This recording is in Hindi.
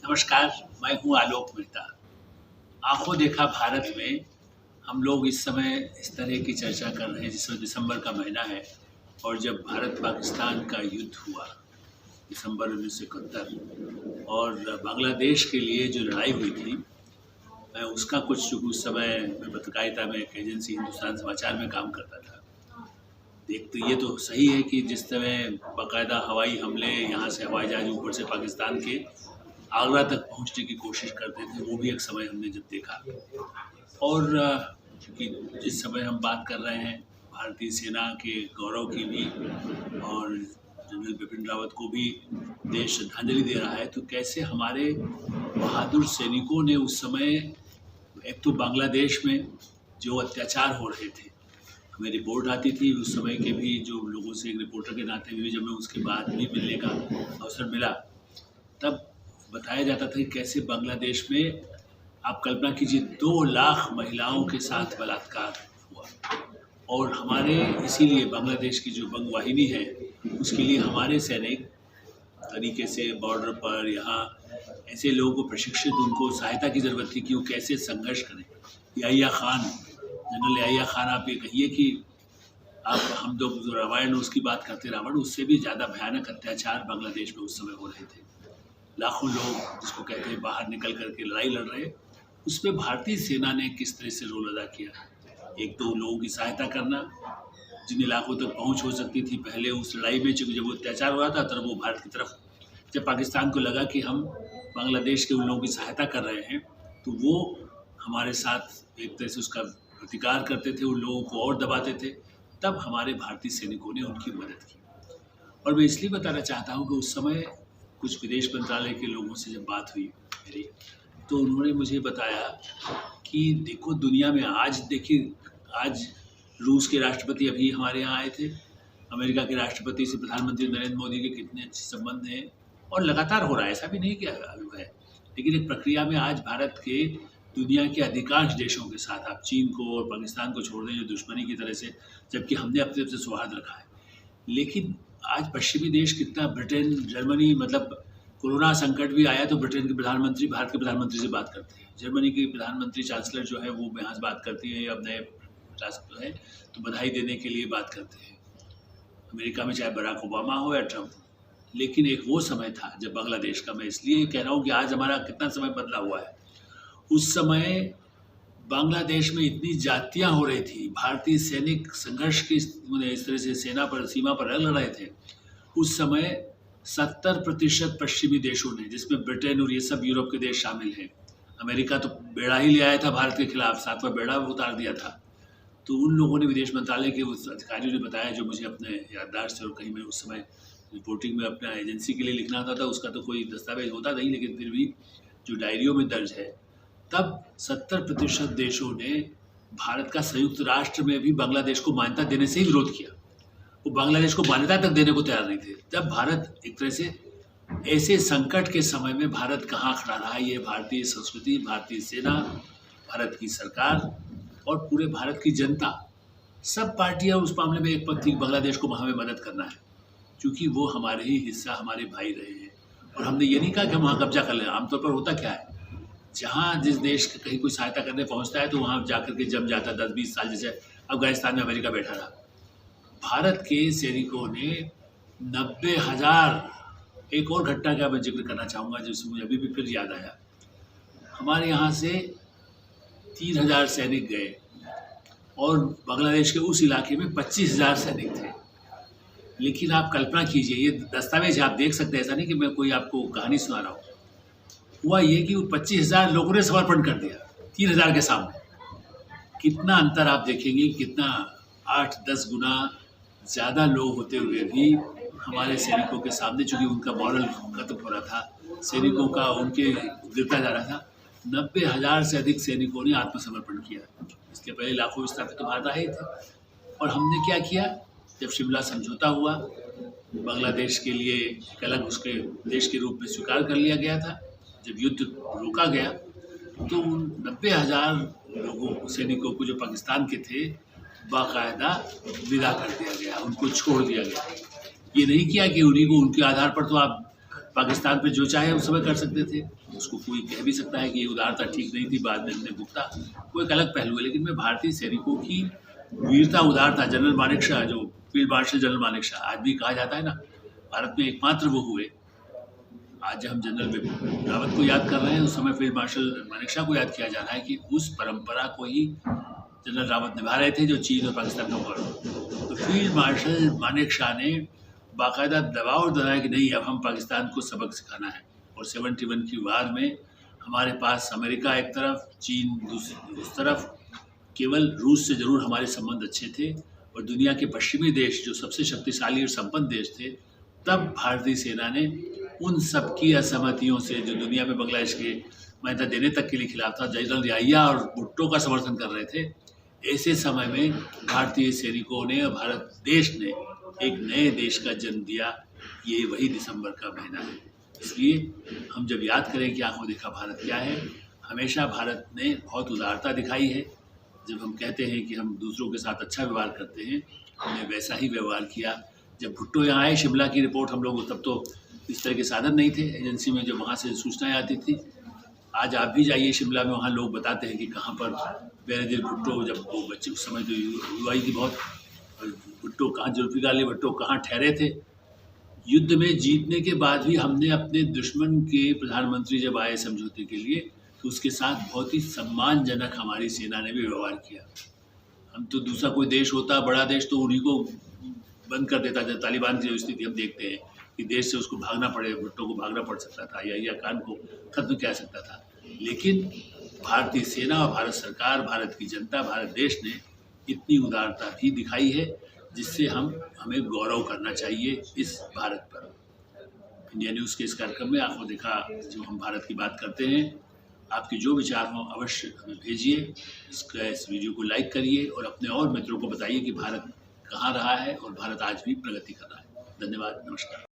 नमस्कार, मैं हूँ आलोक मेहता। आँखों देखा भारत में हम लोग इस समय इस तरह की चर्चा कर रहे हैं जिसमें दिसंबर का महीना है और जब भारत पाकिस्तान का युद्ध हुआ दिसंबर 1971 और बांग्लादेश के लिए जो लड़ाई हुई थी, मैं उसका कुछ उस समय मैं पत्रकारिता में एक एजेंसी हिंदुस्तान समाचार में काम करता था। देखते ये तो सही है कि जिस तरह बाकायदा हवाई हमले यहाँ से हवाई जहाज ऊपर से पाकिस्तान के आगरा तक पहुँचने की कोशिश करते थे, वो भी एक समय हमने जब देखा। और क्योंकि जिस समय हम बात कर रहे हैं भारतीय सेना के गौरव की भी और जनरल बिपिन रावत को भी देश श्रद्धांजलि दे रहा है, तो कैसे हमारे बहादुर सैनिकों ने उस समय एक तो बांग्लादेश में जो अत्याचार हो रहे थे, हमें रिपोर्ट आती थी उस समय के भी, जो लोगों से एक रिपोर्टर के नाते भी जब मैं उसके बाद भी मिलने का अवसर मिला तब बताया जाता था कि कैसे बांग्लादेश में आप कल्पना कीजिए 2 लाख महिलाओं के साथ बलात्कार हुआ। और हमारे इसीलिए बांग्लादेश की जो बंग वाहिनी है उसके लिए हमारे सैनिक तरीके से बॉर्डर पर यहाँ ऐसे लोगों को प्रशिक्षित, उनको सहायता की ज़रूरत थी कि वो कैसे संघर्ष करें। याहिया खान, जनरल याहिया खान, आप ये कहिए कि आप हम लोग जो रामायण उसकी बात करते, रावण उससे भी ज़्यादा भयानक अत्याचार बांग्लादेश में उस समय हो रहे थे। लाखों लोग जिसको कहते हैं बाहर निकल करके लड़ाई लड़ रहे, उसमें भारतीय सेना ने किस तरह से रोल अदा किया। एक तो लोगों की सहायता करना, जिन इलाकों तक पहुंच हो सकती थी पहले उस लड़ाई में, चूँकि जब वो अत्याचार हो रहा था तब वो भारत की तरफ, जब पाकिस्तान को लगा कि हम बांग्लादेश के उन लोगों की सहायता कर रहे हैं तो वो हमारे साथ एक तरह से उसका प्रतिकार करते थे, उन लोगों को और दबाते थे। तब हमारे भारतीय सैनिकों ने उनकी मदद की। और मैं इसलिए बताना चाहता हूँ कि उस समय कुछ विदेश मंत्रालय के लोगों से जब बात हुई मेरी, तो उन्होंने मुझे बताया कि देखो दुनिया में आज देखिए, आज रूस के राष्ट्रपति अभी हमारे यहाँ आए थे, अमेरिका के राष्ट्रपति से प्रधानमंत्री नरेंद्र मोदी के कितने अच्छे संबंध हैं और लगातार हो रहा है, ऐसा भी नहीं किया है। लेकिन एक प्रक्रिया में आज भारत के दुनिया के अधिकांश देशों के साथ, आप चीन को और पाकिस्तान को छोड़ दें जो दुश्मनी की तरह से, जबकि हमने अपनी तरफ से सौहार्द रखा है, लेकिन आज पश्चिमी देश कितना, ब्रिटेन, जर्मनी, मतलब कोरोना संकट भी आया तो ब्रिटेन के प्रधानमंत्री भारत के प्रधानमंत्री से बात करते हैं, जर्मनी की प्रधानमंत्री चांसलर जो है वो यहाँ से बात करती है, अब नए राष्ट्र है तो बधाई देने के लिए बात करते हैं। अमेरिका में चाहे बराक ओबामा हो या ट्रंप, लेकिन एक वो समय था जब बांग्लादेश का, मैं इसलिए कह रहा हूँ कि आज हमारा कितना समय बदला हुआ है। उस समय बांग्लादेश में इतनी जातियाँ हो रही थी, भारतीय सैनिक संघर्ष की इस तरह से सेना पर, सीमा पर लड़ रहे थे। उस समय 70% पश्चिमी देशों ने, जिसमें ब्रिटेन और ये सब यूरोप के देश शामिल हैं, अमेरिका तो बेड़ा ही ले आया था भारत के खिलाफ, 7वां बेड़ा उतार दिया था। तो उन लोगों ने, विदेश मंत्रालय के उस अधिकारियों ने बताया, जो मुझे अपने याददाश्त से, और कहीं मैं उस समय रिपोर्टिंग में अपना एजेंसी के लिए लिखना होता था, उसका तो कोई दस्तावेज होता नहीं, लेकिन फिर भी जो डायरियों में दर्ज है, तब 70% देशों ने भारत का संयुक्त राष्ट्र में भी बांग्लादेश को मान्यता देने से ही विरोध किया। वो बांग्लादेश को मान्यता तक देने को तैयार नहीं थे। जब भारत एक तरह से ऐसे संकट के समय में भारत कहाँ खड़ा रहा, ये भारतीय संस्कृति, भारतीय सेना, भारत की सरकार और पूरे भारत की जनता, सब पार्टियां उस मामले में एक पथ थी, बांग्लादेश को हमें मदद करना है, क्योंकि वो हमारे ही हिस्सा, हमारे भाई रहे हैं। और हमने ये नहीं कहा कि हम वहाँ कब्जा कर लें। आमतौर पर होता क्या है, जहाँ जिस देश के कहीं कोई सहायता करने पहुँचता है तो वहाँ जाकर के जम जाता 10-20 साल, जैसे अफगानिस्तान में अमेरिका बैठा रहा। भारत के सैनिकों ने 90,000, एक और घटना का मैं जिक्र करना चाहूँगा जिसमें मुझे अभी भी फिर याद आया, हमारे यहाँ से 3,000 सैनिक गए और बांग्लादेश के उस इलाके में 25,000 सैनिक थे। लेकिन आप कल्पना कीजिए, ये दस्तावेज आप देख सकते हैं, ऐसा नहीं कि मैं कोई आपको कहानी सुना रहा हूँ। हुआ ये कि वो 25,000 लोगों ने समर्पण कर दिया 3,000 के सामने। कितना अंतर आप देखेंगे, कितना 8-10 गुना ज़्यादा लोग होते हुए भी हमारे सैनिकों के सामने, चूँकि उनका मॉरल खत्म हो रहा था, सैनिकों का उनके गिरता जा रहा था, 90,000 से अधिक सैनिकों ने आत्मसमर्पण किया। इसके पहले लाखों विस्थापित तो भारत आए थे। और हमने क्या किया, जब शिमला समझौता हुआ, बांग्लादेश के लिए एक अलग उसके देश के रूप में स्वीकार कर लिया गया था, जब युद्ध रोका गया तो उन 90,000 लोगों, सैनिकों को जो पाकिस्तान के थे, बाकायदा विदा कर दिया गया, उनको छोड़ दिया गया। ये नहीं किया कि उन्हीं को, उनके आधार पर तो आप पाकिस्तान पे जो चाहे उस समय कर सकते थे। उसको कोई कह भी सकता है कि ये उदारता ठीक नहीं थी, बाद में हमने भुगता, वो एक अलग पहलू है। लेकिन मैं भारतीय सैनिकों की वीरता, उदारता, जनरल मानेकशॉ, जो फील्ड मार्शल जनरल मानेकशॉ आज भी कहा जाता है ना, भारत में एकमात्र वो हुए। आज हम जनरल बिपिन रावत को याद कर रहे हैं, उस समय फील्ड मार्शल मानेकशॉ को याद किया जा रहा है कि उस परंपरा को ही जनरल रावत निभा रहे थे जो चीन और पाकिस्तान का हुआ। तो फील्ड मार्शल मानेकशॉ ने बाकायदा दबाव बनाया कि नहीं, अब हम पाकिस्तान को सबक सिखाना है। और 71 की वार में हमारे पास अमेरिका एक तरफ, चीन उस तरफ, केवल रूस से ज़रूर हमारे संबंध अच्छे थे और दुनिया के पश्चिमी देश जो सबसे शक्तिशाली और संपन्न देश थे, तब भारतीय सेना ने उन सब की असहमतियों से, जो दुनिया में बांग्लादेश के मान्यता देने तक के लिए खिलाफ था, जनरल रियाया और भुट्टो का समर्थन कर रहे थे, ऐसे समय में भारतीय सैनिकों ने और भारत देश ने एक नए देश का जन्म दिया। ये वही दिसंबर का महीना है। इसलिए हम जब याद करें कि आंखों देखा भारत क्या है, हमेशा भारत ने बहुत उदारता दिखाई है। जब हम कहते हैं कि हम दूसरों के साथ अच्छा व्यवहार करते हैं, हमने वैसा ही व्यवहार किया। जब भुट्टो यहाँ आए, शिमला की रिपोर्ट हम लोग, तब तो इस तरह के साधन नहीं थे एजेंसी में, जब वहाँ से सूचनाएं आती थी। आज आप भी जाइए शिमला में, वहाँ लोग बताते हैं कि कहाँ पर बेनज़ीर भुट्टो, जब वो बच्चे उस समय तो युवा थी बहुत, भुट्टो कहाँ, जुल्फ़िकार अली भुट्टो कहाँ ठहरे थे। युद्ध में जीतने के बाद भी हमने अपने दुश्मन के प्रधानमंत्री जब आए समझौते के लिए, तो उसके साथ बहुत ही सम्मानजनक हमारी सेना ने भी व्यवहार किया। हम तो दूसरा कोई देश होता, बड़ा देश, तो उन्हीं को बंद कर देता था। तालिबान की जो स्थिति हम देखते हैं कि देश से उसको भागना पड़े, भुट्टो को भागना पड़ सकता था, या खान को खत्म किया सकता था। लेकिन भारतीय सेना और भारत सरकार, भारत की जनता, भारत देश ने इतनी उदारता भी दिखाई है, जिससे हमें गौरव करना चाहिए इस भारत पर। इंडिया न्यूज़ के इस कार्यक्रम में आंखों देखा, जो हम भारत की बात करते हैं, आपके जो विचार हों अवश्य हमें भेजिए। इस वीडियो को लाइक करिए और अपने और मित्रों को बताइए कि भारत कहाँ रहा है और भारत आज भी प्रगति कर रहा है। धन्यवाद, नमस्कार।